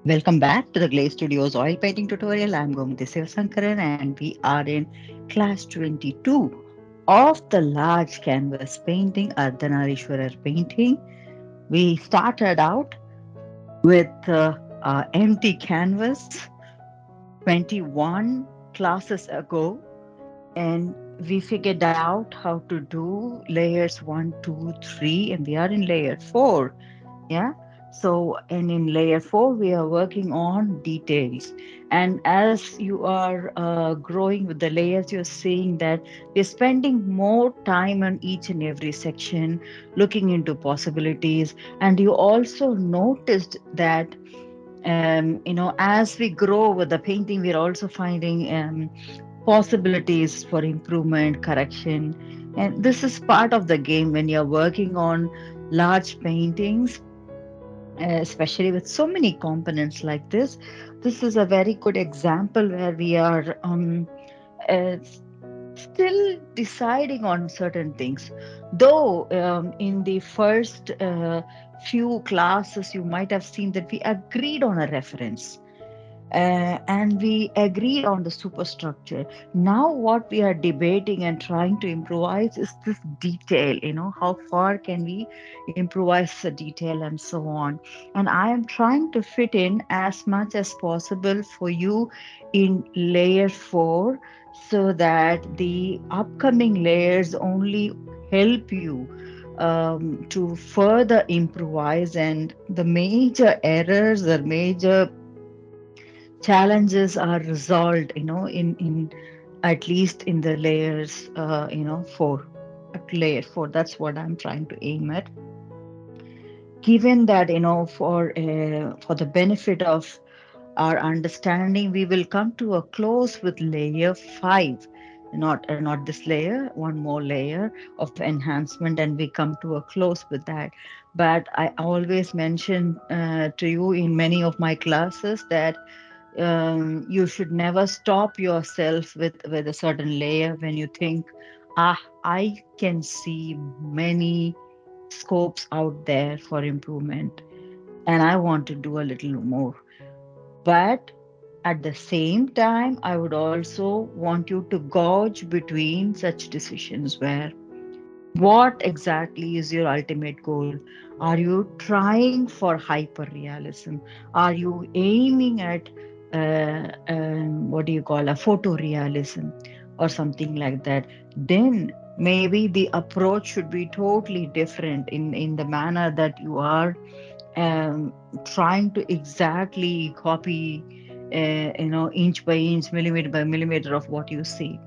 Welcome back to the GLAC Studios oil painting tutorial. I'm Gomati Sivasankaran and we are in class 22 of the large canvas painting, Ardhanareeshwarar painting. We started out with empty canvas 21 classes ago, and we figured out how to do layers 1, 2, 3, and we are in layer 4. Yeah. So, and in layer 4, we are working on details. And as you are growing with the layers, you're seeing that we're spending more time on each and every section, looking into possibilities. And you also noticed that, as we grow with the painting, we're also finding possibilities for improvement, correction. And this is part of the game when you're working on large paintings, especially with so many components like this. This is a very good example where we are uh, still deciding on certain things. Though in the first few classes, you might have seen that we agreed on a reference, and we agreed on the superstructure. Now, what we are debating and trying to improvise is this detail. How far can we improvise the detail and so on. And I am trying to fit in as much as possible for you in layer 4 so that the upcoming layers only help you to further improvise, and the major errors or major challenges are resolved, in at least in the layers, 4. At layer 4, that's what I'm trying to aim at. Given that, for the benefit of our understanding, we will come to a close with layer 5. Not this layer, one more layer of enhancement, and we come to a close with that. But I always mention to you in many of my classes that you should never stop yourself with a certain layer when you think, I can see many scopes out there for improvement, and I want to do a little more. But at the same time, I would also want you to gauge between such decisions where what exactly is your ultimate goal? Are you trying for hyper realism? Are you aiming at what do you call a photorealism or something like that? Then maybe the approach should be totally different in the manner that you are trying to exactly copy, inch by inch, millimeter by millimeter of what you see.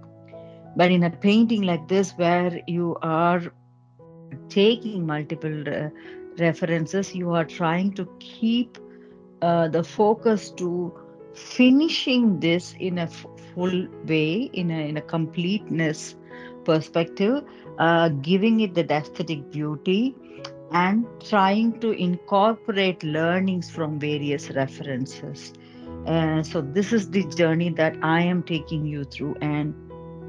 But in a painting like this, where you are taking multiple references, you are trying to keep the focus to finishing this in a full way, in a completeness perspective, giving it the aesthetic beauty, and trying to incorporate learnings from various references. So, this is the journey that I am taking you through. And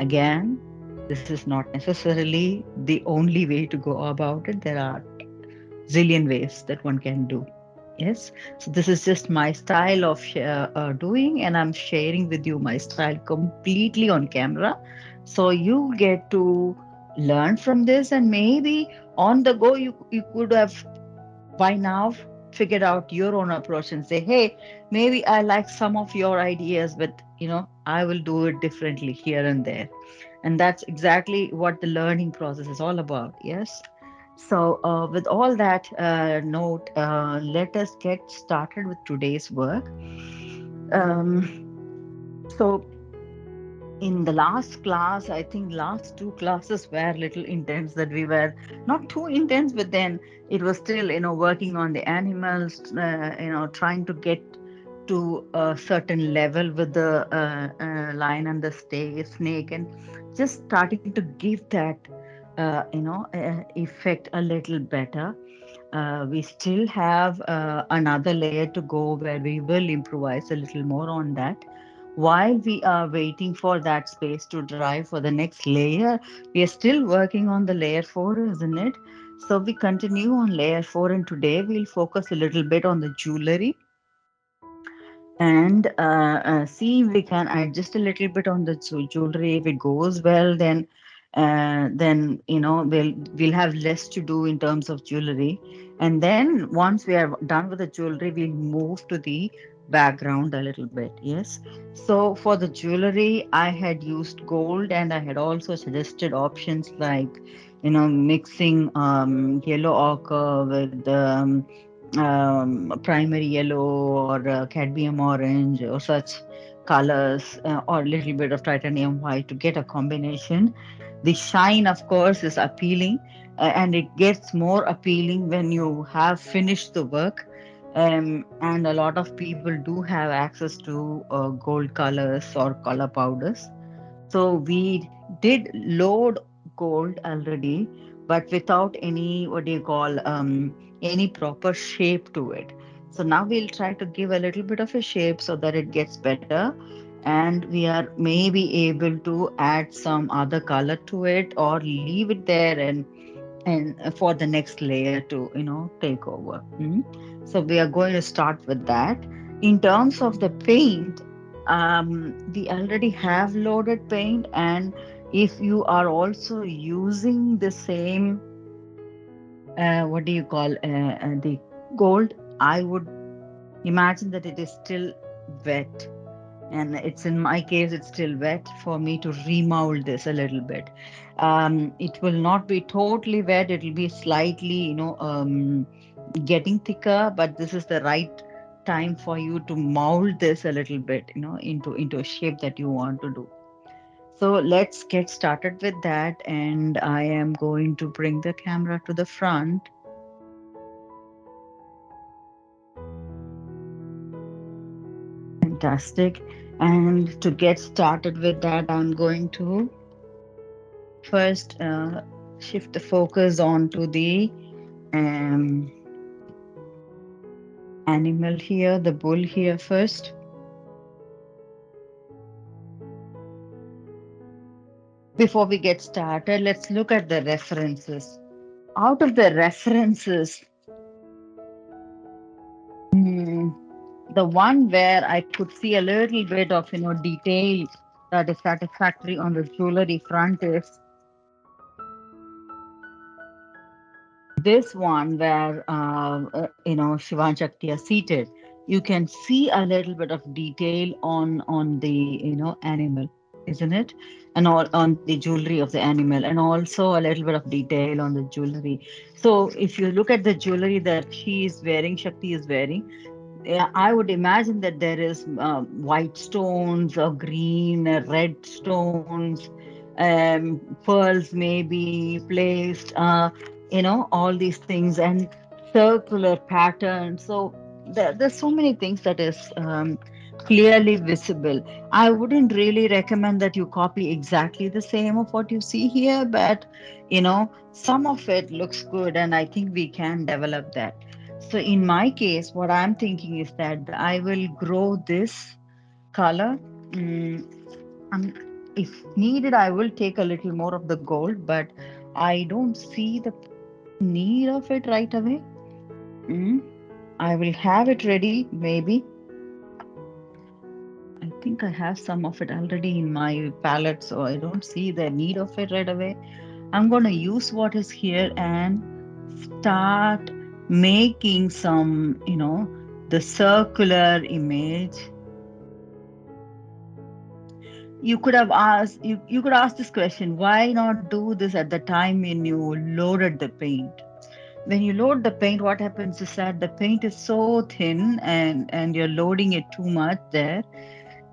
again, this is not necessarily the only way to go about it. There are zillion ways that one can do. Yes. So, this is just my style of doing, and I'm sharing with you my style completely on camera. So, you get to learn from this, and maybe on the go, you could have by now figured out your own approach and say, hey, maybe I like some of your ideas, but I will do it differently here and there. And that's exactly what the learning process is all about. Yes. So with all that note, let us get started with today's work. So in the last class, I think last two classes were a little intense, that we were not too intense, but then it was still, working on the animals, trying to get to a certain level with the lion and the snake, and just starting to give that, effect a little better. We still have another layer to go where we will improvise a little more on that. While we are waiting for that space to dry for the next layer, we are still working on the layer 4, isn't it? So we continue on layer 4, and today we'll focus a little bit on the jewelry. And see, we can adjust a little bit on the jewelry. If it goes well, then we'll have less to do in terms of jewelry. And then once we are done with the jewelry, we'll move to the background a little bit. Yes. So for the jewelry, I had used gold, and I had also suggested options like, mixing yellow ochre with primary yellow or cadmium orange or such colors, or a little bit of titanium white to get a combination. The shine, of course, is appealing, and it gets more appealing when you have finished the work. And a lot of people do have access to gold colors or color powders. So we did load gold already, but without any, what do you call, any proper shape to it. So now we'll try to give a little bit of a shape so that it gets better. And we are maybe able to add some other color to it or leave it there, and for the next layer to take over. So we are going to start with that. In terms of the paint, we already have loaded paint, and if you are also using the same, what do you call, the gold, I would imagine that it is still wet, and it's, in my case, it's still wet for me to remold this a little bit. It will not be totally wet, it will be slightly, getting thicker, but this is the right time for you to mold this a little bit, into a shape that you want to do. So let's get started with that, and I am going to bring the camera to the front. Fantastic. And to get started with that, I'm going to first shift the focus onto the um, animal here, the bull here first. Before we get started, let's look at the references. Out of the references, hmm, the one where I could see a little bit of detail that is satisfactory on the jewelry front is this one where Shivan Shakti are seated. You can see a little bit of detail on the animal, isn't it? And all on the jewelry of the animal, and also a little bit of detail on the jewelry. So if you look at the jewelry that she is wearing, Shakti is wearing, yeah, I would imagine that there is white stones or green, red stones, pearls maybe placed, all these things, and circular patterns. So there's so many things that is clearly visible. I wouldn't really recommend that you copy exactly the same of what you see here, but some of it looks good, and I think we can develop that. So in my case, what I'm thinking is that I will grow this color. Mm, um, if needed, I will take a little more of the gold, but I don't see the need of it right away. Mm, I will have it ready, maybe. I think I have some of it already in my palette, so I don't see the need of it right away. I'm going to use what is here and start making some, the circular image. You could ask this question, why not do this at the time when you loaded the paint? When you load the paint, what happens is that the paint is so thin, and you're loading it too much there.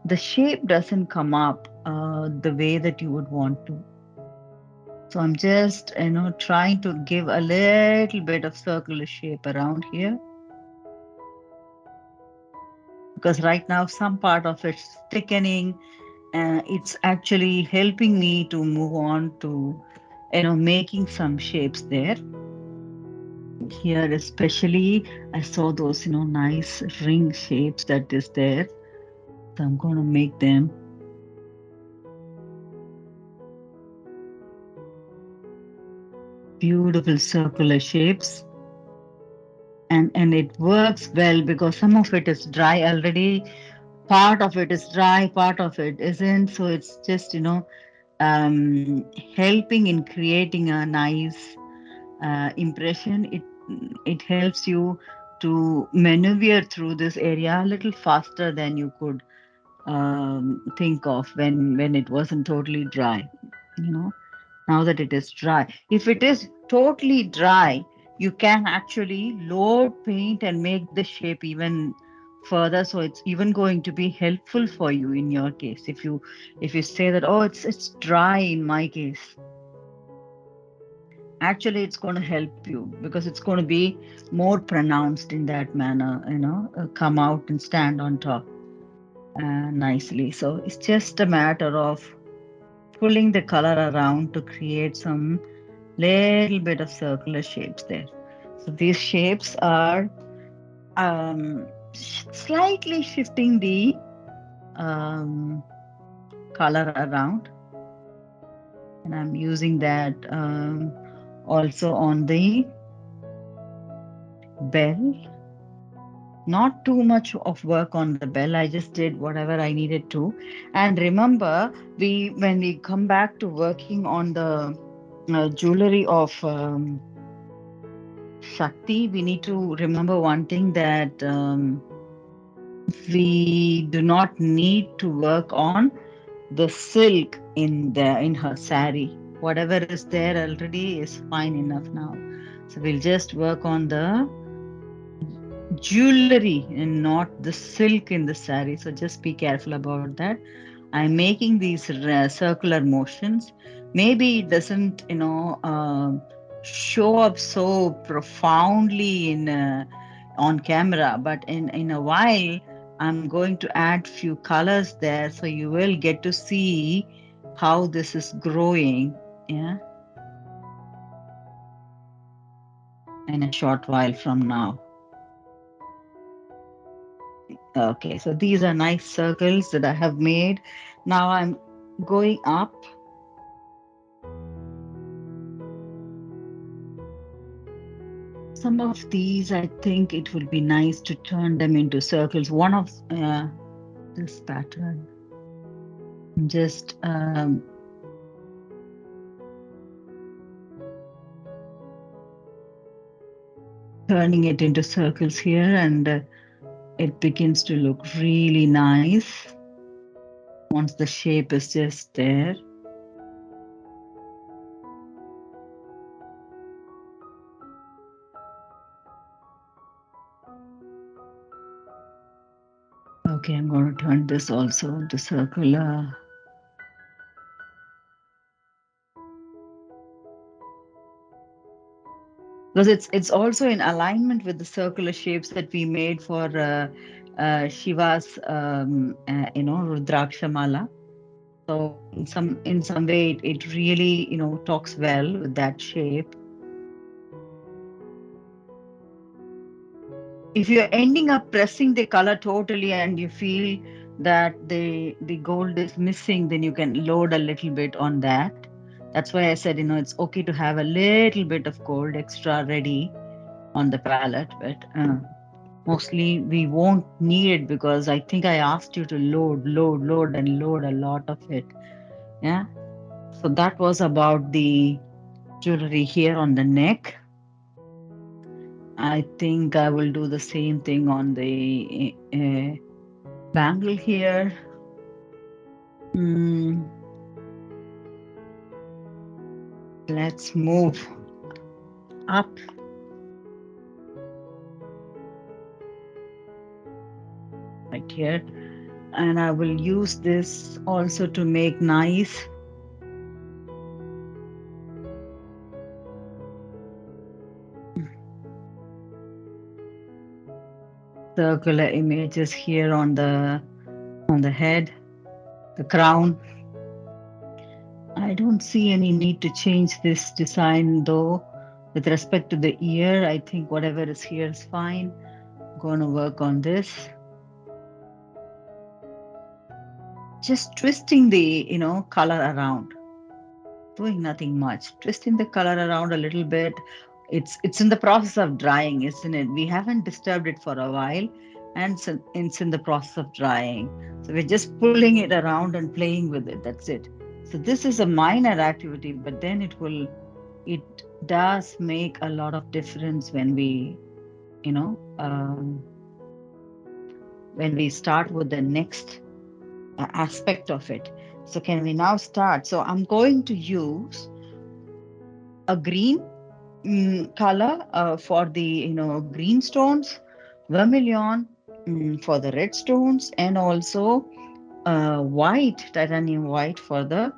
The shape doesn't come up the way that you would want to. So I'm just, trying to give a little bit of circular shape around here, because right now some part of it's thickening. It's actually helping me to move on to, making some shapes there. Here especially, I saw those, nice ring shapes that is there. So I'm going to make them beautiful circular shapes. And it works well because some of it is dry already. Part of it is dry, part of it isn't. So it's just, helping in creating a nice impression. It helps you to maneuver through this area a little faster than you could think of when it wasn't totally dry. You know, now that it is dry, if it is totally dry, you can actually load paint and make the shape even further. So it's even going to be helpful for you in your case. If you say that, oh, it's dry in my case, actually it's going to help you because it's going to be more pronounced in that manner, come out and stand on top nicely. So it's just a matter of pulling the color around to create some little bit of circular shapes there. So these shapes are slightly shifting the um, color around, and I'm using that also on the bell. Not too much of work on the bell. I just did whatever I needed to. And remember, we when we come back to working on the jewelry of Shakti, we need to remember one thing, that we do not need to work on the silk in her sari. Whatever is there already is fine enough now. So we'll just work on the jewelry and not the silk in the sari. So just be careful about that. I'm making these circular motions. Maybe it doesn't, show up so profoundly in on camera, but in a while, I'm going to add few colors there, so you will get to see how this is growing. Yeah, in a short while from now. Okay, so these are nice circles that I have made. Now I'm going up. Some of these, I think it will be nice to turn them into circles. One of this pattern, just turning it into circles here, and it begins to look really nice once the shape is just there. Okay, I'm going to turn this also into circular. Because it's also in alignment with the circular shapes that we made for Shiva's Rudraksha mala. So in some way it really talks well with that shape. If you're ending up pressing the color totally and you feel that the gold is missing, then you can load a little bit on that. That's why I said, it's okay to have a little bit of gold extra ready on the palette, but mostly we won't need it, because I think I asked you to load and load a lot of it. Yeah. So that was about the jewelry here on the neck. I think I will do the same thing on the bangle here. Mm, let's move up right here. And I will use this also to make nice circular images here on the head, the crown. I don't see any need to change this design though. With respect to the ear, I think whatever is here is fine. I'm going to work on this. Just twisting the, color around. Doing nothing much. Twisting the color around a little bit. It's in the process of drying, isn't it? We haven't disturbed it for a while. and it's in the process of drying. So we're just pulling it around and playing with it. That's it. So this is a minor activity, but then it does make a lot of difference when you know, um, when we start with the next aspect of it. So can we now start? So I'm going to use a green color for the green stones, vermilion for the red stones, and also white, titanium white for the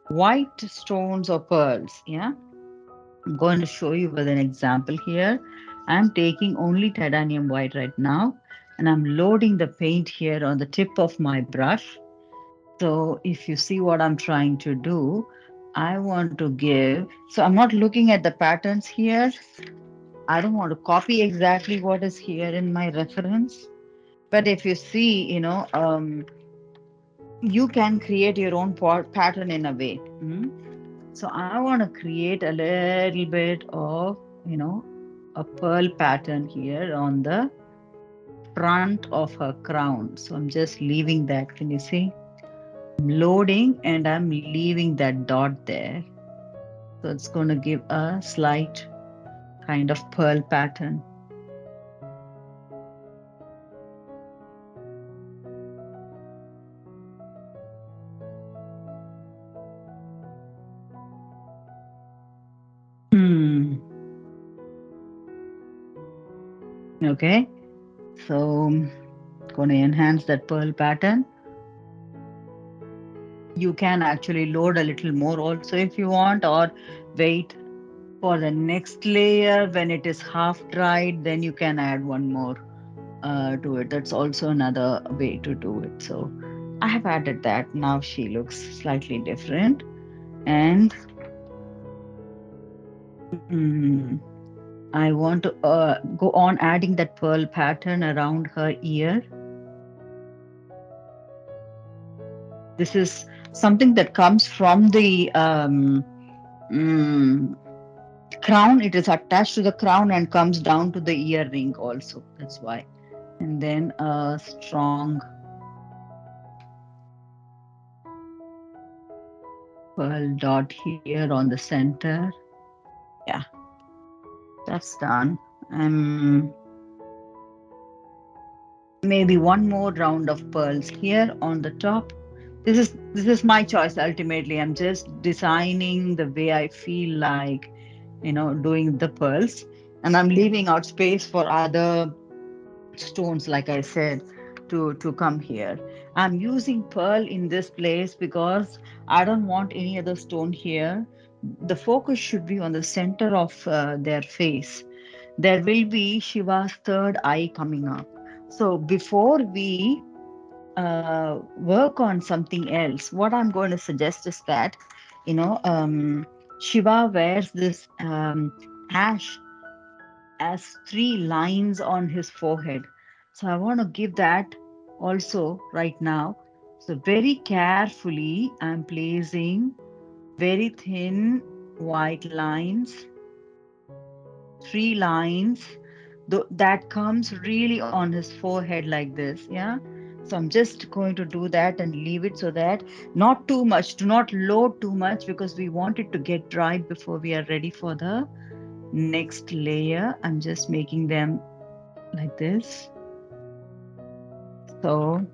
white stones or pearls. Yeah, I'm going to show you with an example here. I'm taking only titanium white right now, and I'm loading the paint here on the tip of my brush. So if you see what I'm trying to do, I want to give, so I'm not looking at the patterns here. I don't want to copy exactly what is here in my reference. But if you see, you can create your own pattern in a way. So I want to create a little bit of, a pearl pattern here on the front of her crown. So I'm just leaving that. Can you see? I'm loading and I'm leaving that dot there. So it's going to give a slight kind of pearl pattern. Hmm. Okay. So going to enhance that pearl pattern. You can actually load a little more also if you want, or wait for the next layer when it is half dried, then you can add one more to it. That's also another way to do it. So I have added that. Now she looks slightly different. And mm, I want to go on adding that pearl pattern around her ear. This is something that comes from the mm, crown. It is attached to the crown and comes down to the earring also. That's why. And then a strong pearl dot here on the center. Yeah, that's done. Maybe one more round of pearls here on the top. This is my choice ultimately. I'm just designing the way I feel like, doing the pearls, and I'm leaving out space for other stones, like I said, to come here. I'm using pearl in this place because I don't want any other stone here. The focus should be on the center of their face. There will be Shiva's third eye coming up. So before we work on something else, what I'm going to suggest is that, Shiva wears this ash as three lines on his forehead. So I want to give that also right now. So very carefully, I'm placing very thin white lines, three lines that comes really on his forehead like this. Yeah. So I'm just going to do that and leave it so that not too much, do not load too much because we want it to get dried before we are ready for the next layer. I'm just making them like this. So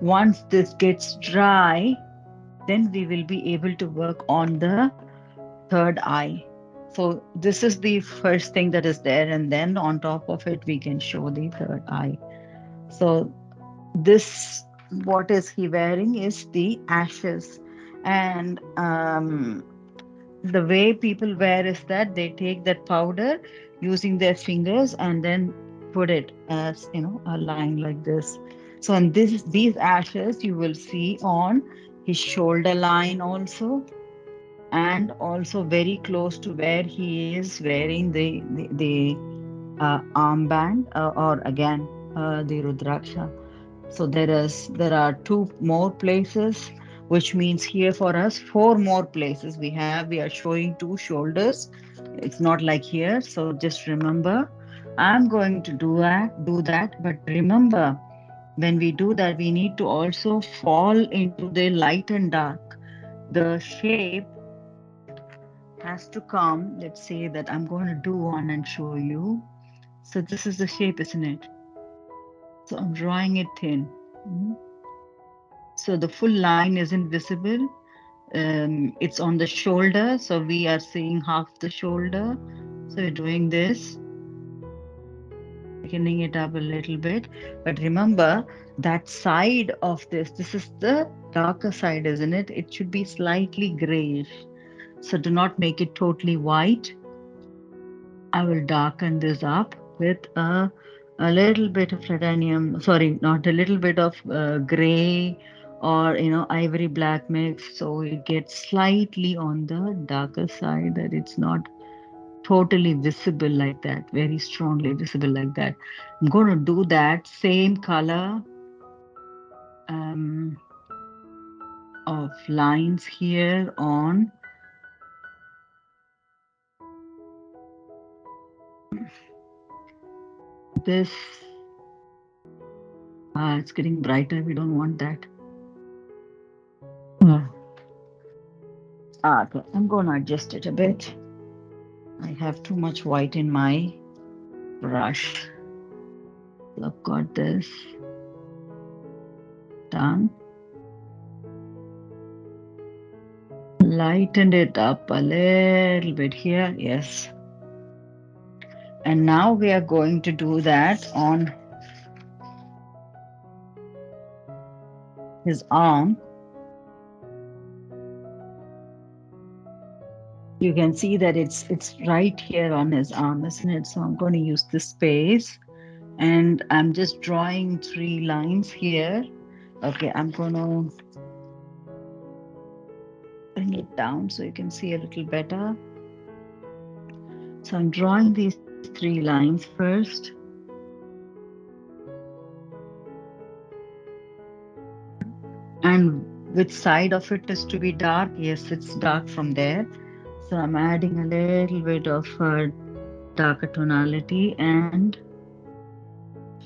once this gets dry, then we will be able to work on the third eye. So this is the first thing that is there, and then on top of it, we can show the third eye. So this, what is he wearing is the ashes. And the way people wear is that they take that powder using their fingers and then put it as a line like this. So in these ashes you will see on his shoulder line also, and also very close to where he is wearing the armband, or again the rudraksha. So there are two more places, which means here for us four more places we are showing two shoulders. It's not like here. So just remember, I'm going to do that. But remember, when we do that, we need to also fall into the light and dark. The shape has to come. Let's say that I'm going to do one and show you. So this is the shape, isn't it? So I'm drawing it thin. Mhm. So the full line isn't visible. It's on the shoulder. So we are seeing half the shoulder. So we're doing this, thickening it up a little bit. But remember that side of this is the darker side, isn't it? It should be slightly grayish. So do not make it totally white. I will darken this up with a little bit of titanium, sorry, not a little bit of gray or ivory black mix, so it gets slightly on the darker side, that it's not totally visible like that, very strongly visible like that. I'm going to do that same color um, of lines here on this. It's getting brighter. We don't want that. Uh, okay, I'm going to adjust it a bit. I have too much white in my brush. So I've got this done. Lightened it up a little bit here. Yes. And now we are going to do that on his arm. You can see that it's right here on his arm, isn't it? So I'm going to use this space and I'm just drawing 3 lines here. Okay, I'm going to bring it down so you can see a little better. So I'm drawing these 3 lines first. And which side of it is to be dark? Yes, it's dark from there. So I'm adding a little bit of darker tonality and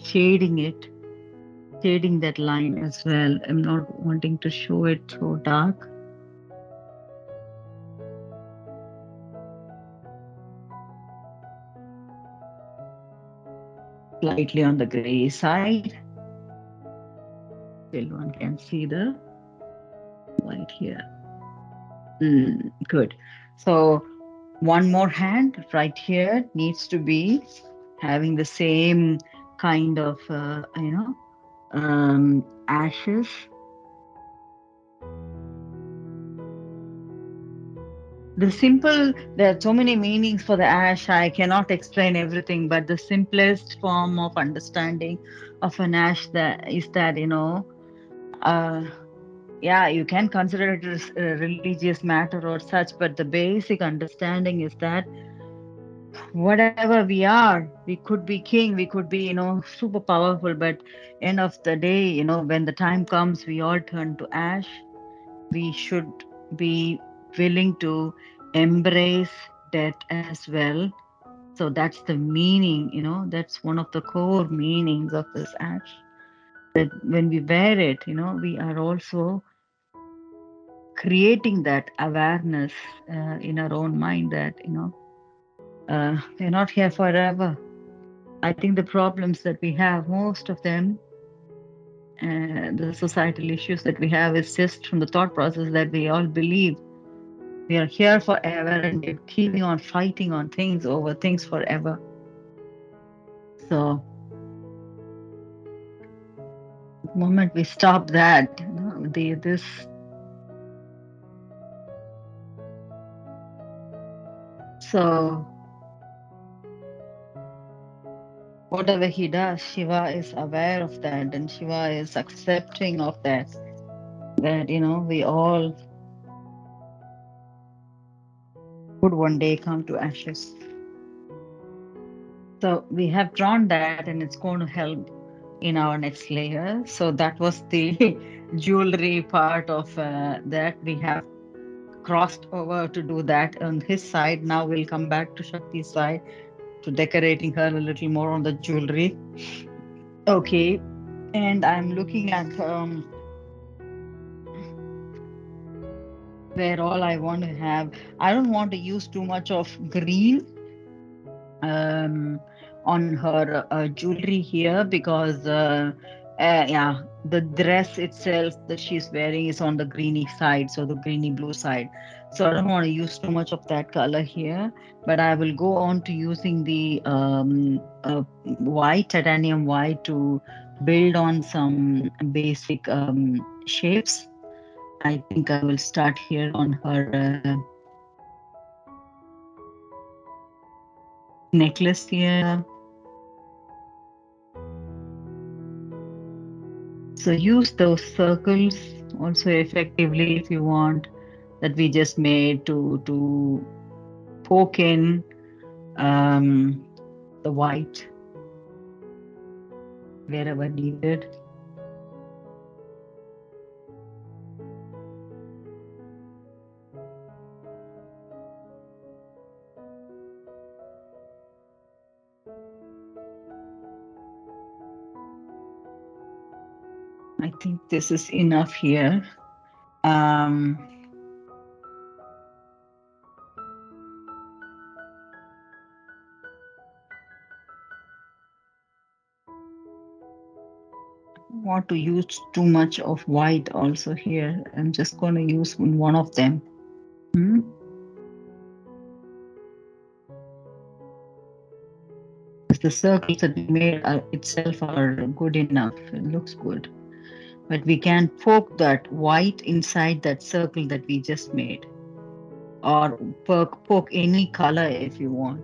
shading it, shading that line as well. I'm not wanting to show it so dark. Slightly on the gray side. Still one can see the white here. Good. So one more hand right here needs to be having the same kind of, ashes. There are so many meanings for the ash. I cannot explain everything, but the simplest form of understanding of an ash that is that, uh, yeah, you can consider it as a religious matter or such, but the basic understanding is that whatever we are, we could be king, we could be, super powerful, but end of the day, when the time comes, we all turn to ash. We should be willing to embrace death as well. So that's the meaning, that's one of the core meanings of this ash. That when we wear it, we are also creating that awareness in our own mind that, we're not here forever. I think the problems that we have, most of them, the societal issues that we have, is just from the thought process that we all believe we are here forever and we're keeping on fighting on things over things forever. So the moment we stop that, this, so whatever he does, Shiva is aware of that and Shiva is accepting of that. That, we all would one day come to ashes. So we have drawn that and it's going to help in our next layer. So that was the jewelry part of that. We have crossed over to do that on his side. Now we'll come back to Shakti's side to decorating her a little more on the jewelry. Okay, and I'm looking at where all I want to have. I don't want to use too much of green um, on her jewelry here because yeah, the dress itself that she's wearing is on the greeny side, so the greeny blue side. So I don't want to use too much of that color here, but I will go on to using the white, titanium white, to build on some basic shapes. I think I will start here on her necklace here. So use those circles also effectively if you want, that we just made to poke in the white wherever needed. I think this is enough here. Um, want to use too much of white also here. I'm just going to use one of them. Hmm? Because the circles that we made are, itself are good enough. It looks good. But we can poke that white inside that circle that we just made, or poke any color if you want.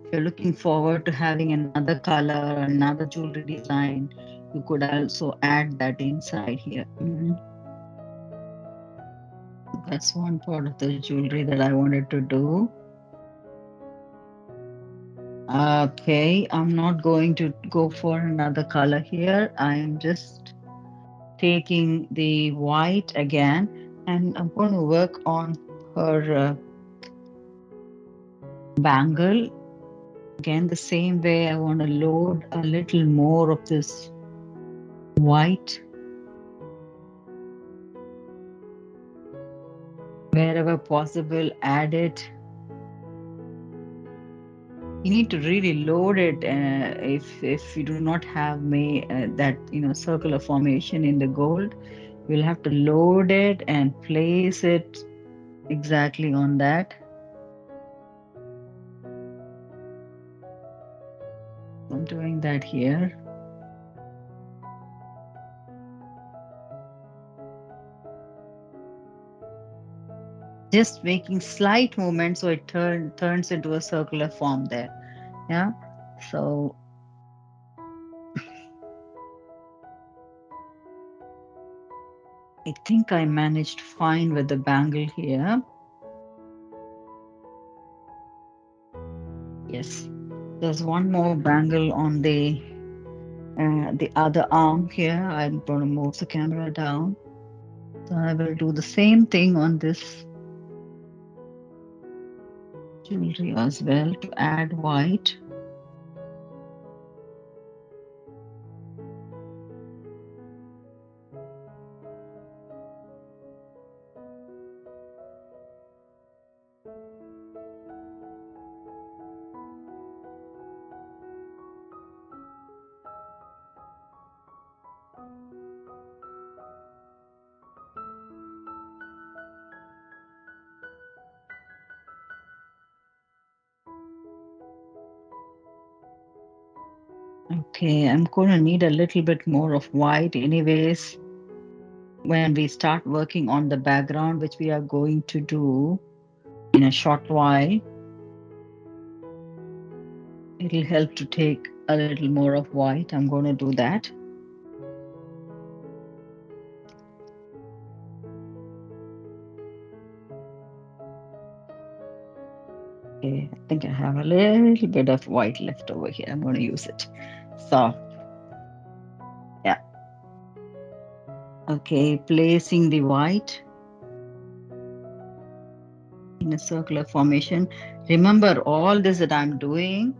If you're looking forward to having another color, another jewelry design, you could also add that inside here. That's one part of the jewelry that I wanted to do. Okay, I'm not going to go for another color here. I'm just taking the white again, and I'm going to work on her bangle. Again, the same way, I want to load a little more of this white wherever possible. Add it. You need to really load it. If you do not have that circular formation in the gold, you'll have to load it and place it exactly on that. I'm doing that here. Just making slight movements so it turns into a circular form there. Yeah. So I think I managed fine with the bangle here. Yes. There's one more bangle on the other arm here. I'm going to move the camera down. So I will do the same thing on this jewelry as well to add white. Okay, I'm going to need a little bit more of white anyways when we start working on the background, which we are going to do in a short while. It'll help to take a little more of white. I'm going to do that. Okay, I think I have a little bit of white left over here. I'm going to use it. So, yeah. Okay, placing the white in a circular formation. Remember, all this that I'm doing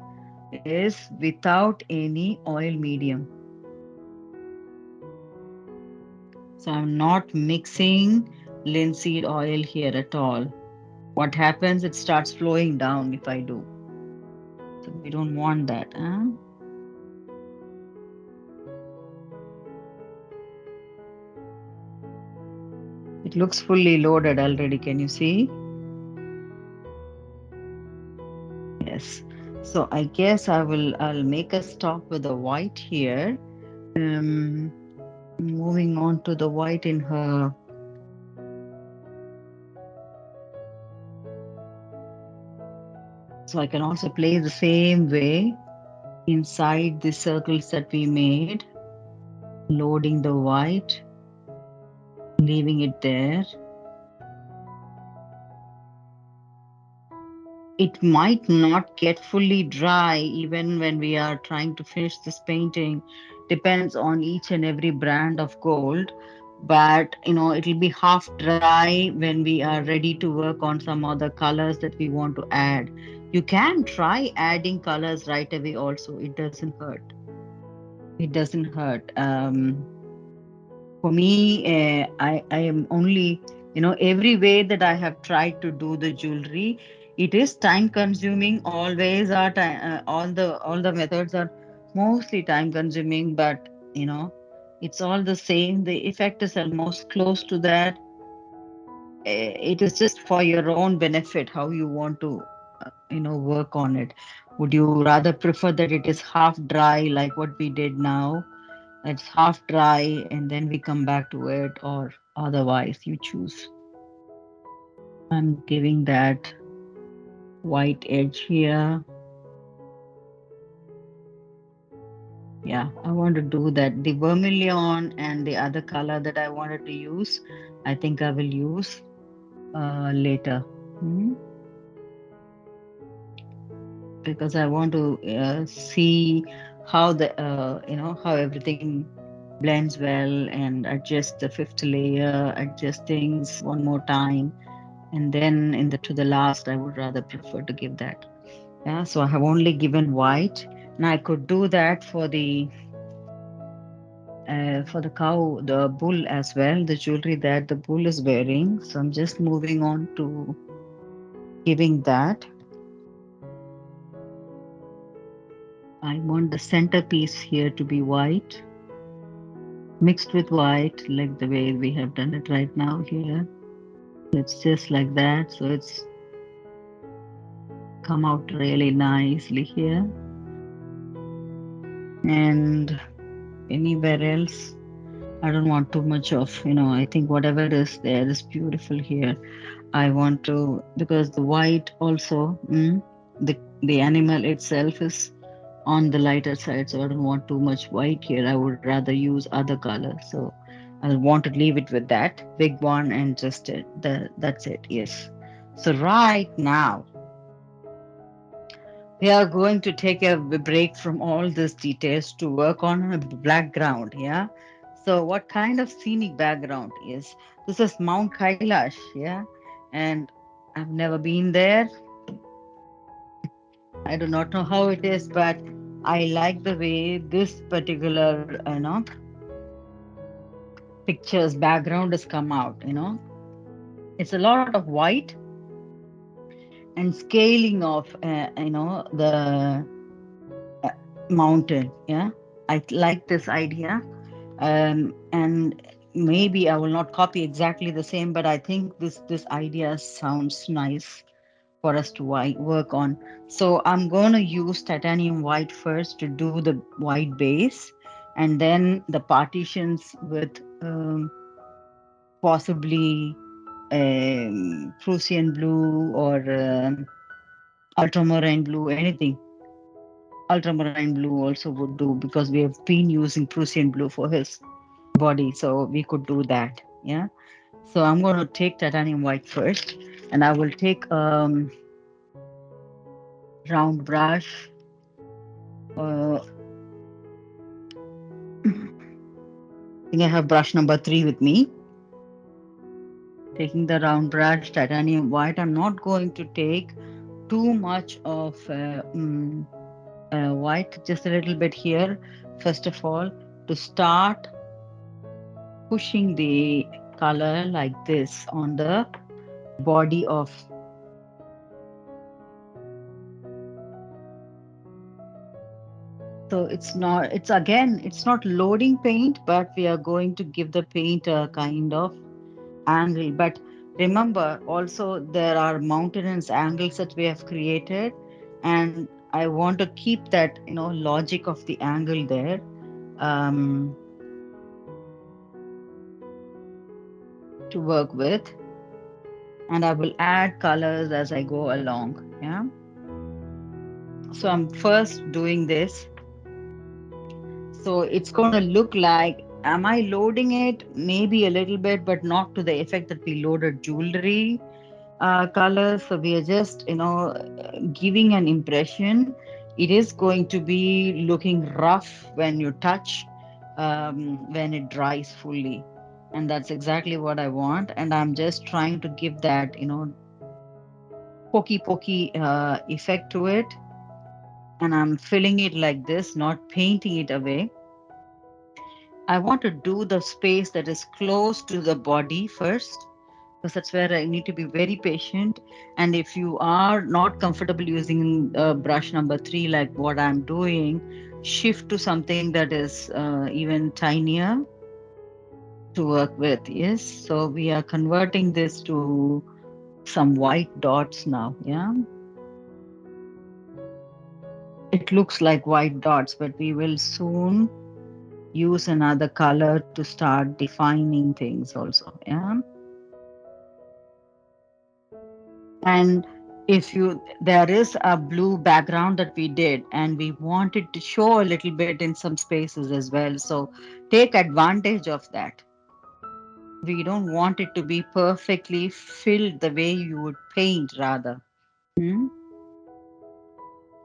is without any oil medium. So I'm not mixing linseed oil here at all. What happens? It starts flowing down if I do. So we don't want that. Huh? It looks fully loaded already. Can you see? Yes. So I guess I'll make a stop with the white here. Um, moving on to the white in her. So I can also play the same way inside the circles that we made, loading the white, leaving it there. It might not get fully dry even when we are trying to finish this painting. Depends on each and every brand of gold. But it'll be half dry when we are ready to work on some other colors that we want to add. You can try adding colors right away also. It doesn't hurt. It doesn't hurt. For me, I am only, every way that I have tried to do the jewelry, it is time consuming. Always are time, all the methods are mostly time consuming, but it's all the same. The effect is almost close to that. It is just for your own benefit how you want to, work on it. Would you rather prefer that it is half dry like what we did now? It's half dry and then we come back to it, or otherwise you choose. I'm giving that white edge here. Yeah, I want to do that. The vermilion and the other color that I wanted to use, I think I will use later. Hmm? Because I want to see how how everything blends well, and adjust the fifth layer, adjust things one more time, and then to the last I would rather prefer to give that. Yeah, so I have only given white. Now I could do that for the cow, the bull as well, the jewelry that the bull is wearing. So I'm just moving on to giving that. I want the centerpiece here to be white, mixed with white, like the way we have done it right now here. It's just like that. So it's come out really nicely here. And anywhere else, I don't want too much of, I think whatever is there is beautiful here. I want to, because the white also, the animal itself is on the lighter side, so I don't want too much white here. I would rather use other colors. So I'll want to leave it with that big one and just that's it. Yes. So right now we are going to take a break from all these details to work on a background. Yeah. So, what kind of scenic background is this? Is Mount Kailash. Yeah. And I've never been there. I do not know how it is, but I like the way this particular, pictures background has come out. It's a lot of white and scaling of, the uh, mountain. Yeah. I like this idea. And maybe I will not copy exactly the same, but I think this idea sounds nice for us to work on. So I'm going to use titanium white first to do the white base, and then the partitions with possibly Prussian blue or ultramarine blue, anything. Ultramarine blue also would do because we have been using Prussian blue for his body, so we could do that. Yeah. So I'm going to take titanium white first, and I will take round brush. Uh, I think I have brush number 3 with me. Taking the round brush, titanium white. I'm not going to take too much of. white just a little bit here, first of all, to start pushing the color like this on the body of. So it's not, it's again, it's not loading paint, but we are going to give the paint a kind of angle. But remember, also there are mountainous angles that we have created, and I want to keep that, logic of the angle there, um, to work with. And I will add colors as I go along. Yeah. So I'm first doing this. So it's going to look like, am I loading it? Maybe a little bit, but not to the effect that we loaded jewelry colors. So we are just, giving an impression. It is going to be looking rough when you touch, when it dries fully. And that's exactly what I want. And I'm just trying to give that, pokey effect to it. And I'm filling it like this, not painting it away. I want to do the space that is close to the body first, because that's where I need to be very patient. And if you are not comfortable using brush number 3, like what I'm doing, shift to something that is even tinier to work with. Yes. So we are converting this to some white dots now. Yeah. It looks like white dots, but we will soon use another color to start defining things also. Yeah. And if you, there is a blue background that we did, and we wanted to show a little bit in some spaces as well. So take advantage of that. We don't want it to be perfectly filled the way you would paint, rather. Hmm?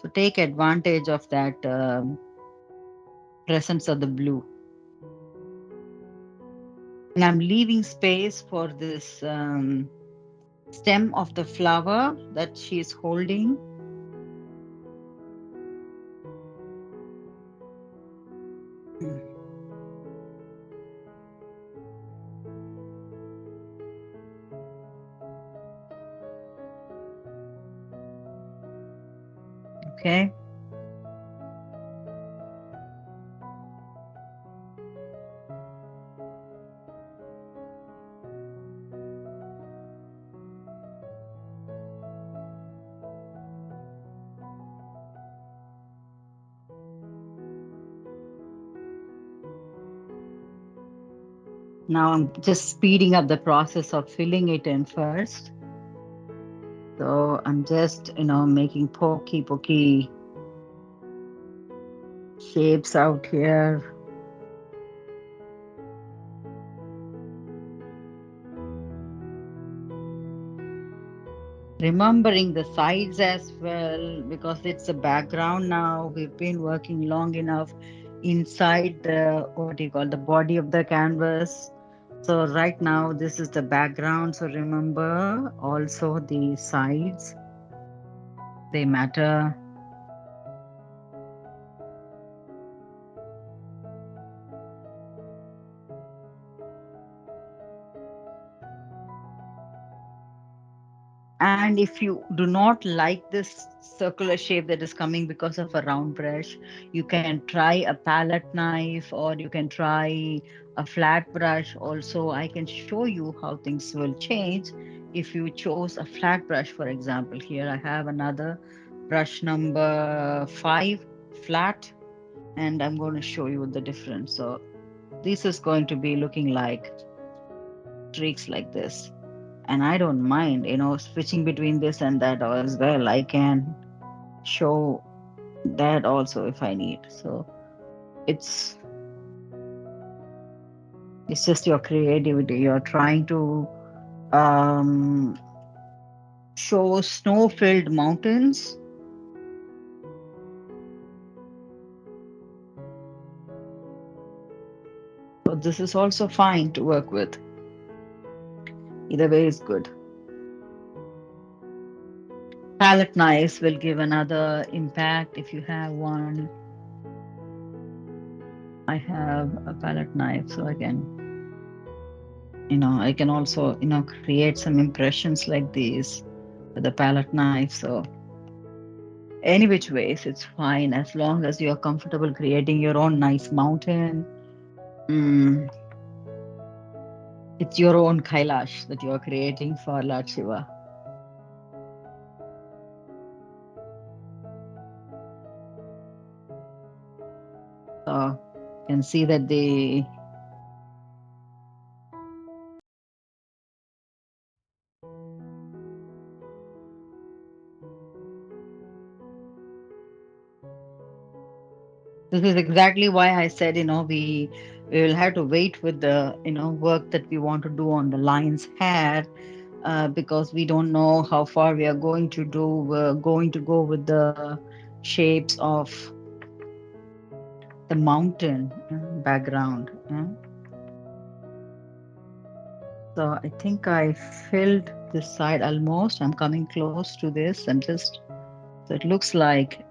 So take advantage of that presence of the blue. And I'm leaving space for this stem of the flower that she's holding. Mm. Okay. Now I'm just speeding up the process of filling it in first. So I'm just, making pokey shapes out here. Remembering the sides as well, because it's a background now. We've been working long enough inside the, what do you call, the body of the canvas. So right now, this is the background. So remember also the sides, they matter. And if you do not like this circular shape that is coming because of a round brush, you can try a palette knife, or you can try a flat brush also. I can show you how things will change if you chose a flat brush. For example, here I have another brush number 5, flat, and I'm going to show you the difference. So this is going to be looking like streaks like this. And I don't mind, switching between this and that as well. I can show that also if I need. So it's it's just your creativity. You're trying to um, show snow-filled mountains. So this is also fine to work with. Either way is good. Palette knives will give another impact if you have one. I have a palette knife, so I can also, create some impressions like these with a palette knife. So any which ways, it's fine as long as you're comfortable creating your own nice mountain. Mm, it's your own Kailash that you're creating for Lord Shiva. So you can see that this is exactly why I said, we will have to wait with the, work that we want to do on the lion's hair, because we don't know how far we are going to do. We're going to go with the shapes of the mountain background. So I think I filled this side almost. I'm coming close to this. So it looks like,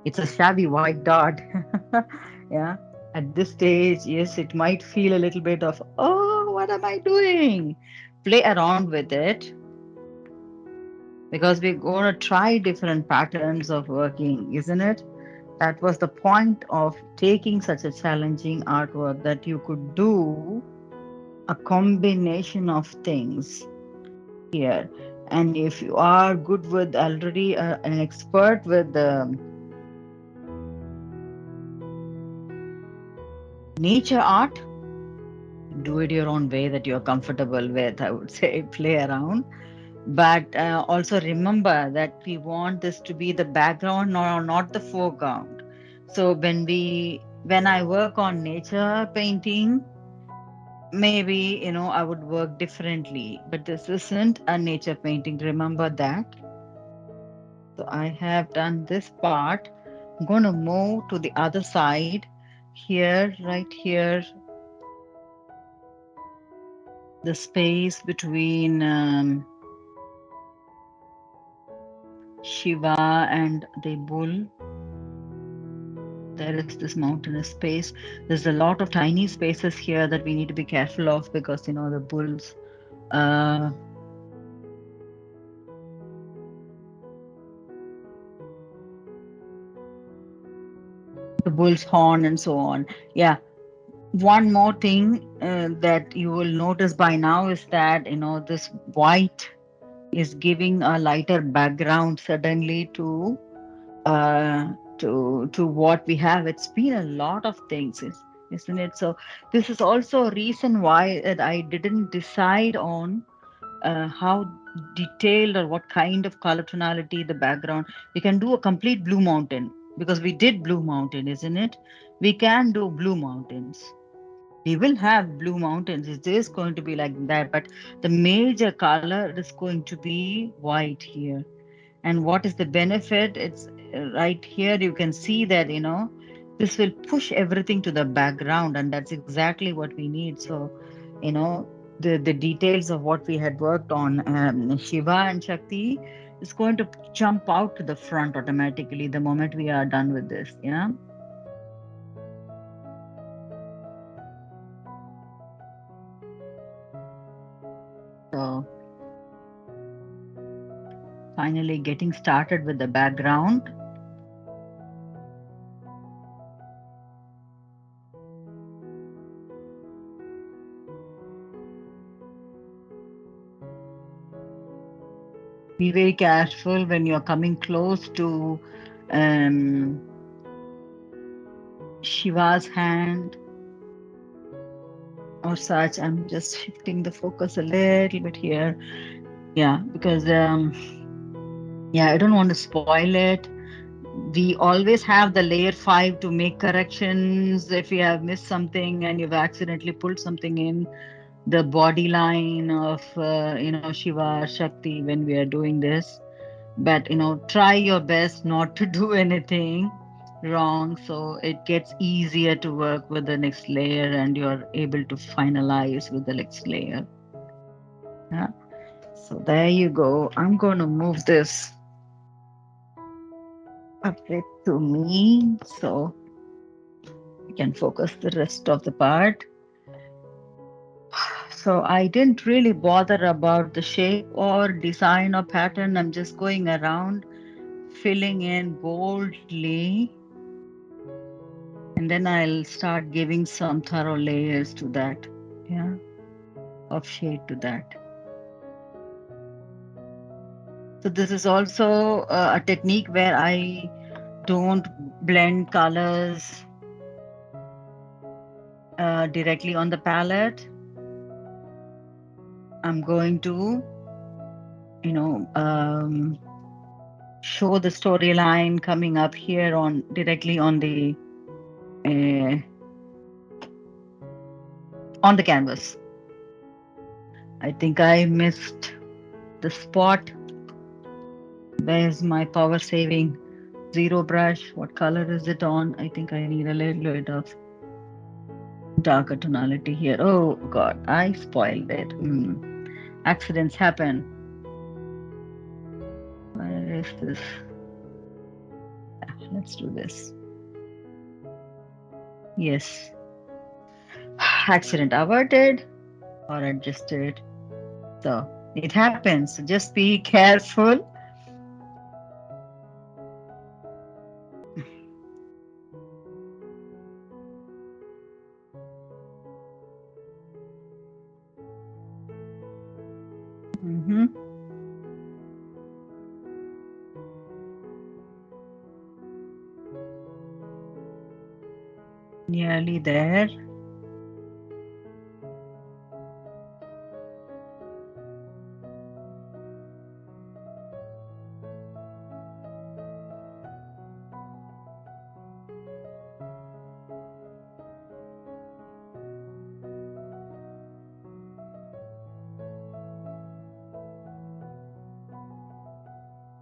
it's a shabby white dot. Yeah. At this stage, yes, it might feel a little bit of, oh, what am I doing? Play around with it because we're going to try different patterns of working, isn't it? That was the point of taking such a challenging artwork, that you could do a combination of things here. And if you are good with already an expert with nature art, do it your own way that you're comfortable with. I would say play around. But also remember that we want this to be the background or not the foreground. So when I work on nature painting, maybe, I would work differently. But this isn't a nature painting. Remember that. So I have done this part. I'm going to move to the other side here, right here, the space between Shiva and the bull. There is this mountainous space. There's a lot of tiny spaces here that we need to be careful of because, the uh, the bull's horn and so on. Yeah. One more thing that you will notice by now is that, this white is giving a lighter background suddenly to what we have. It's been a lot of things, isn't it? So this is also a reason why that I didn't decide on how detailed or what kind of color tonality the background. We can do a complete blue mountain because we did blue mountain, isn't it? We can do blue mountains. We will have blue mountains. It is going to be like that, but the major color is going to be white here. And what is the benefit? It's right here. You can see that, this will push everything to the background, and that's exactly what we need. So, the details of what we had worked on, Shiva and Shakti, is going to jump out to the front automatically the moment we are done with this. Yeah. So, finally getting started with the background. Be very careful when you're coming close to um, Shiva's hand or such. I'm just shifting the focus a little bit here. Yeah, because yeah, I don't want to spoil it. We always have the layer 5 to make corrections if you have missed something and you've accidentally pulled something in the body line of Shiva Shakti when we are doing this. But try your best not to do anything wrong, so it gets easier to work with the next layer and you're able to finalize with the next layer. Yeah. So there you go. I'm going to move this. a bit to me so we can focus the rest of the part. So I didn't really bother about the shape or design or pattern. I'm just going around filling in boldly, and then I'll start giving some thorough layers to that. Yeah, of shade to that. So this is also a technique where I don't blend colors directly on the palette. I'm going to, you know, show the storyline coming up here on directly uh, on the canvas. I think I missed the spot. Where's my power saving zero brush? What color is it on? I think I need a little bit of darker tonality here. Oh God, I spoiled it. Accidents happen. Where is this? Let's do this. Yes. Accident averted or adjusted. So it happens. Just be careful. hmm Nearly there.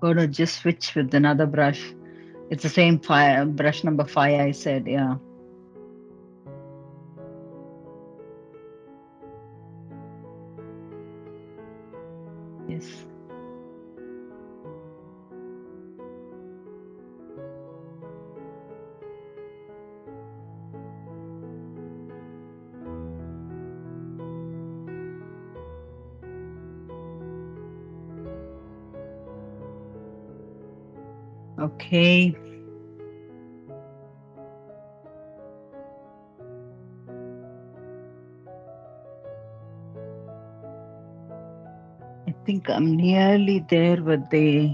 Gonna just switch with another brush. It's the same fire brush number 5 I said. Yeah. Yes. Okay. I think I'm nearly there with the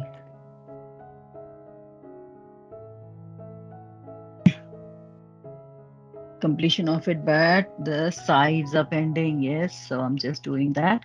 completion of it, but the sides are pending. Yes. So I'm just doing that.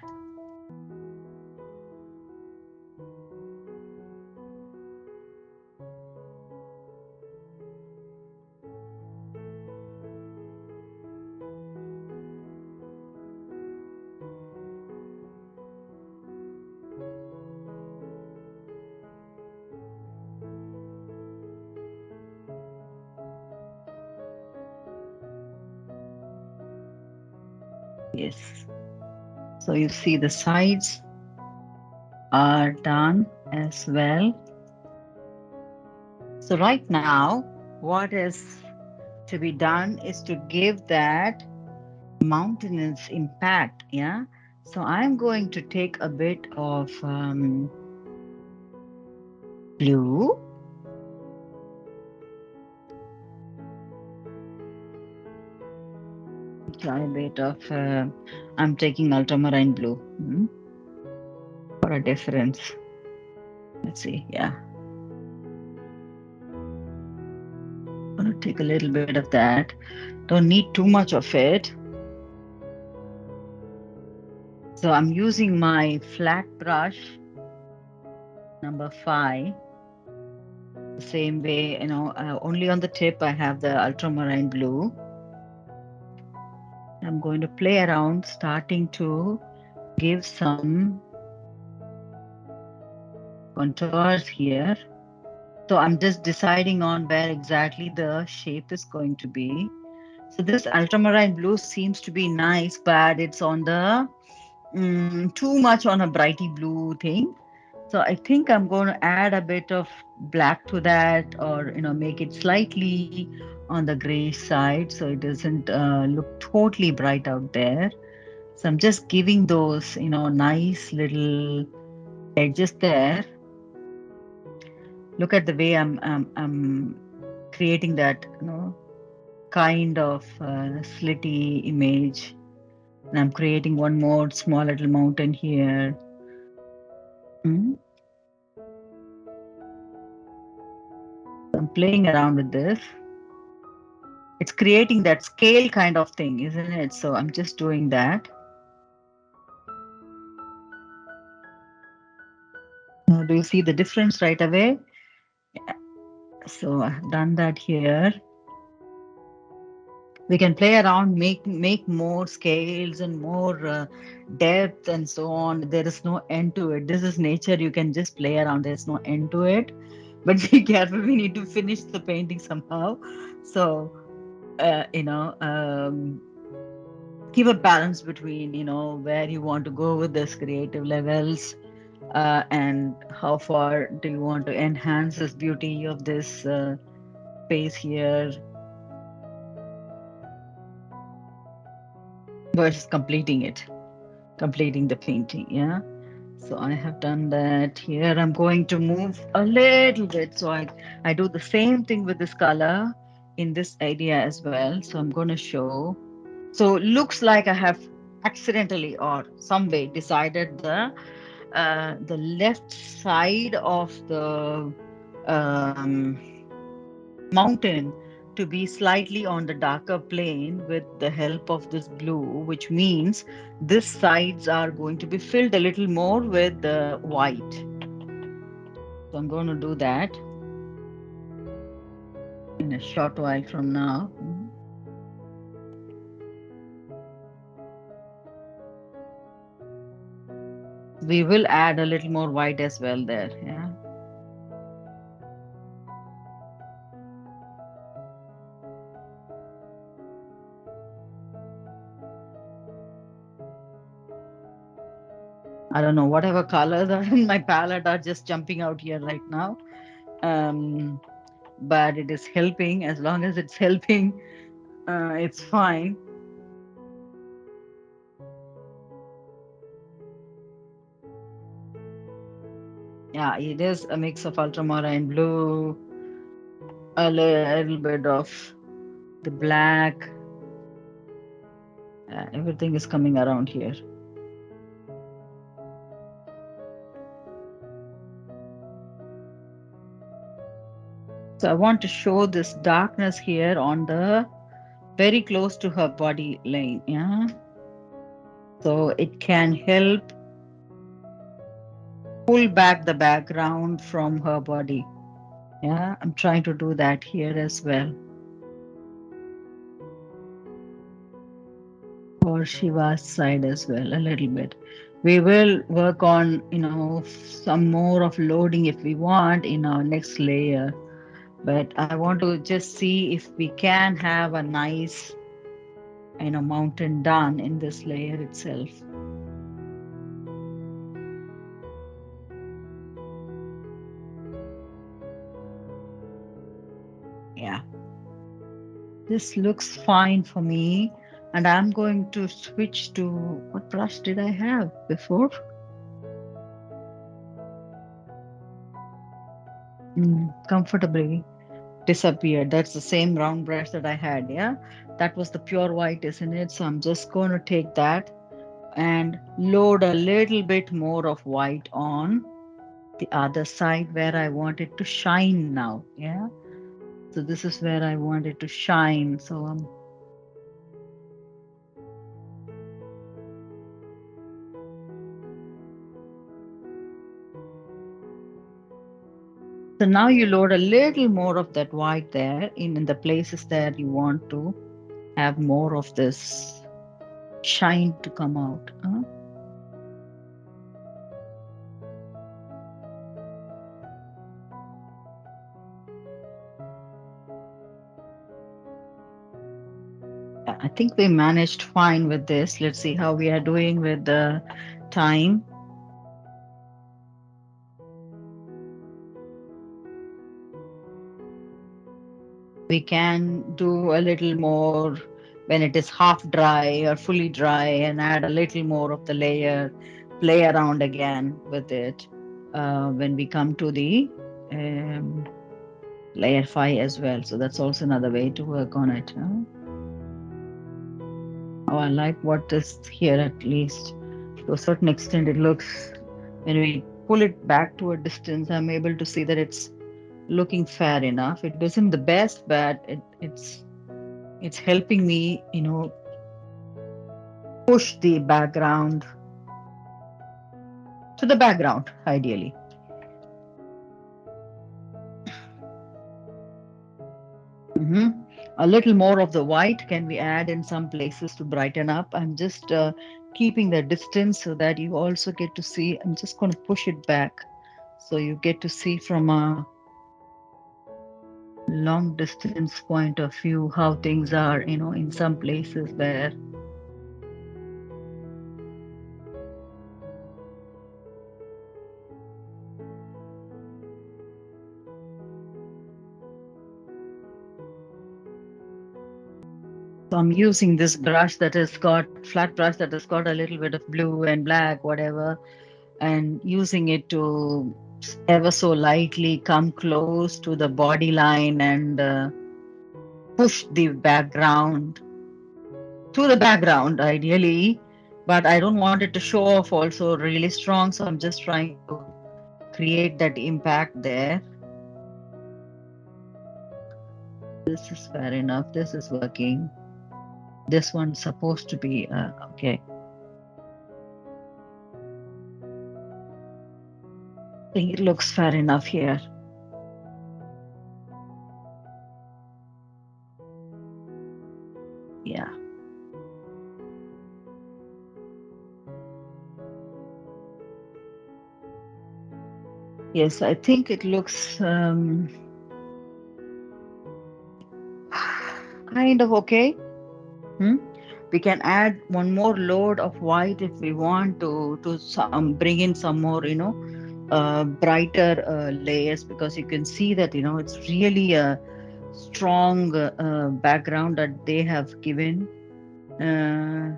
Yes. So you see the sides are done as well. So right now, what is to be done is to give that mountainous impact. Yeah. So I'm going to take a bit of blue. Try a bit of, I'm taking ultramarine blue for a difference. Let's see. Yeah. Gonna take a little bit of that. Don't need too much of it. So I'm using my flat brush number 5. The same way, only on the tip I have the ultramarine blue. I'm going to play around, starting to give some contours here. So I'm just deciding on where exactly the shape is going to be. So this ultramarine blue seems to be nice, but it's on the too much on a brighty blue thing. So I think I'm going to add a bit of black to that, or make it slightly on the grayish side, so it doesn't look totally bright out there. So I'm just giving those, nice little edges there. Look at the way I'm creating that, kind of slitty image. And I'm creating one more small little mountain here. Mm. I'm playing around with this. It's creating that scale kind of thing, isn't it? So I'm just doing that. Now, do you see the difference right away? Yeah. So I've done that here. We can play around, make more scales and more depth and so on. There is no end to it. This is nature. You can just play around. There's no end to it. But be careful. We need to finish the painting somehow. So keep a balance between where you want to go with this creative levels, and how far do you want to enhance this beauty of this space here versus completing the painting. Yeah. So I have done that here. I'm going to move a little bit. So I do the same thing with this color in this area as well. So I'm going to show. So looks like I have accidentally or some way decided the left side of the um, mountain to be slightly on the darker plane with the help of this blue, which means these sides are going to be filled a little more with the white. So I'm going to do that in a short while from now. We will add a little more white as well there. Yeah. I don't know, whatever colors are in my palette are just jumping out here right now. Um, but it is helping. As long as it's helping, it's fine. Yeah, it is a mix of ultramarine blue, a little bit of the black. Everything is coming around here. So I want to show this darkness here on the very close to her body line. Yeah. So it can help pull back the background from her body. Yeah. I'm trying to do that here as well. For Shiva's side as well, a little bit. We will work on, some more of loading if we want in our next layer. But I want to just see if we can have a nice, mountain done in this layer itself. Yeah, this looks fine for me. And I'm going to switch to what brush did I have before? Comfortably disappeared. That's the same round brush that I had. Yeah, that was the pure white, isn't it? So I'm just going to take that and load a little bit more of white on the other side where I want it to shine now. Yeah. So this is where I want it to shine. So now you load a little more of that white there in the places that you want to have more of this shine to come out. I think we managed fine with this. Let's see how we are doing with the time. We can do a little more when it is half dry or fully dry and add a little more of the layer, play around again with it when we come to the um, layer 5 as well. So that's also another way to work on it. Huh? Oh, I like what is here at least. To a certain extent, it looks, when we pull it back to a distance, I'm able to see that it's looking fair enough. It isn't the best, but it's helping me, push the background to the background, ideally. Mhm. A little more of the white can we add in some places to brighten up. I'm just keeping the distance so that you also get to see. I'm just going to push it back so you get to see from a long distance point of view how things are, in some places where. So I'm using this brush that has got flat brush that has got a little bit of blue and black, whatever, and using it to ever so lightly come close to the body line and push the background to the background, ideally. But I don't want it to show off also really strong, so I'm just trying to create that impact there. This is fair enough. This is working. This one's supposed to be okay. I think it looks fair enough here. Yeah. Yes, I think it looks kind of okay. Hmm? We can add one more load of white if we want to bring in some more, brighter layers, because you can see that it's really a strong background that they have given uh,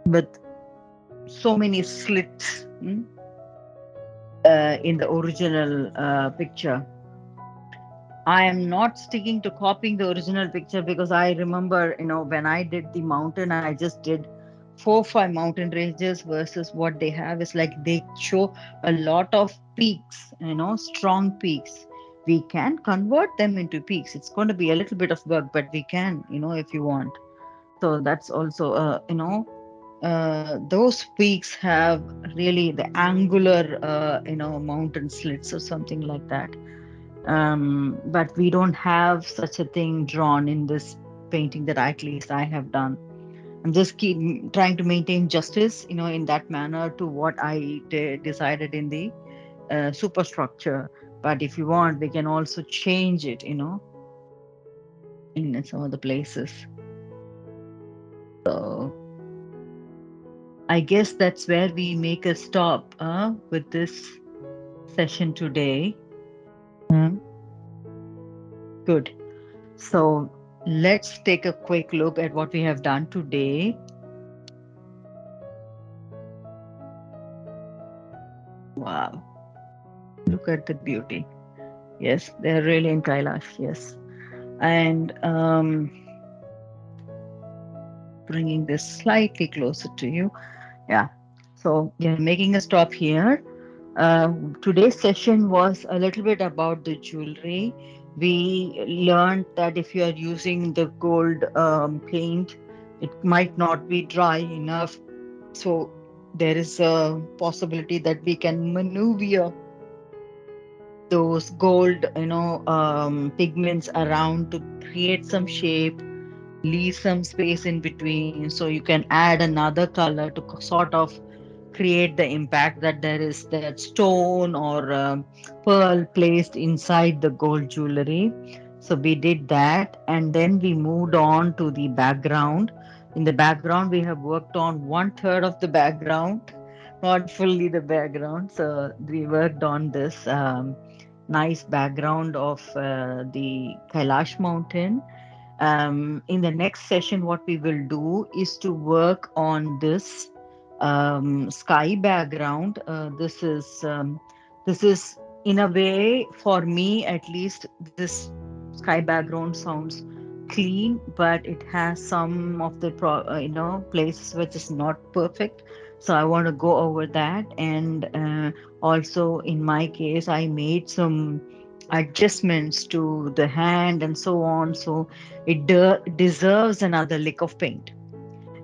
with so many slits in the original picture. I am not sticking to copying the original picture because I remember, when I did the mountain, I just did 4 5 mountain ranges versus what they have is like they show a lot of peaks, strong peaks. We can convert them into peaks. It's going to be a little bit of work, but we can, if you want. So that's also, those peaks have really the angular, mountain slits or something like that, but we don't have such a thing drawn in this painting that at least I have done. I'm just trying to maintain justice, in that manner to what I decided in the superstructure. But if you want, we can also change it, in some of the places. So I guess that's where we make a stop with this session today. Hmm. Good. So let's take a quick look at what we have done today. Wow. Look at the beauty. Yes, they're really in Kailash. Yes. And bringing this slightly closer to you. Yeah. So, yeah, making a stop here. Uh, Today's session was a little bit about the jewelry. We learned that if you are using the gold paint, it might not be dry enough. So, there is a possibility that we can maneuver those gold, pigments around to create some shape, leave some space in between, so you can add another color to sort of create the impact that there is that stone or pearl placed inside the gold jewelry. So we did that, and then we moved on to the background. In the background, we have worked on 1/3 of the background, not fully the background. So we worked on this nice background of the Kailash mountain. In the next session, what we will do is to work on this sky background. This is in a way, for me at least, this sky background sounds clean, but it has some of the places which is not perfect. So I want to go over that, and also in my case, I made some adjustments to the hand and so on. So it deserves another lick of paint.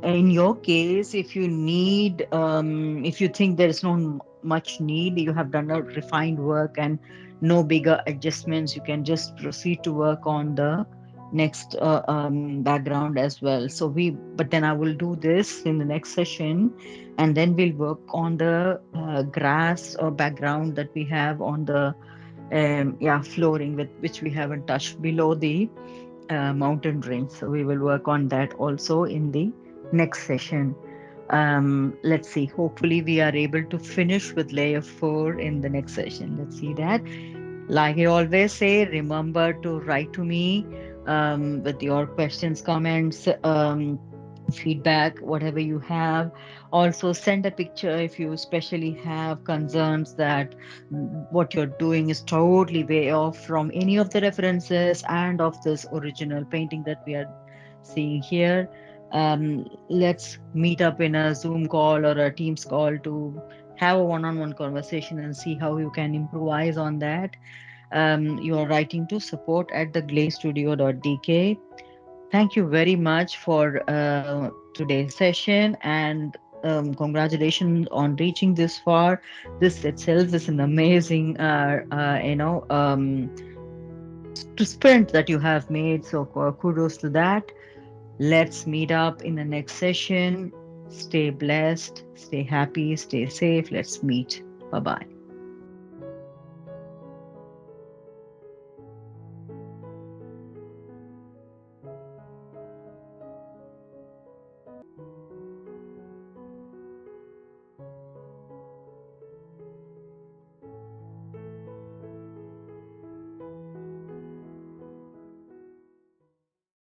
In your case, if you need, if you think there is no much need, you have done a refined work and no bigger adjustments, you can just proceed to work on the next background as well. But then I will do this in the next session, and then we'll work on the grass or background that we have on the flooring with which we haven't touched below the mountain range. So we will work on that also in the next session. Let's see. Hopefully, we are able to finish with layer 4 in the next session. Let's see that. Like I always say, remember to write to me with your questions, comments, feedback, whatever you have. Also, send a picture if you especially have concerns that what you're doing is totally way off from any of the references and of this original painting that we are seeing here. Let's meet up in a Zoom call or a Teams call to have a one-on-one conversation and see how you can improvise on that. You are writing to support at theglazestudio.dk. Thank you very much for today's session, and congratulations on reaching this far. This itself is an amazing, sprint that you have made. So kudos to that. Let's meet up in the next session. Stay blessed, stay happy, stay safe. Let's meet. Bye bye.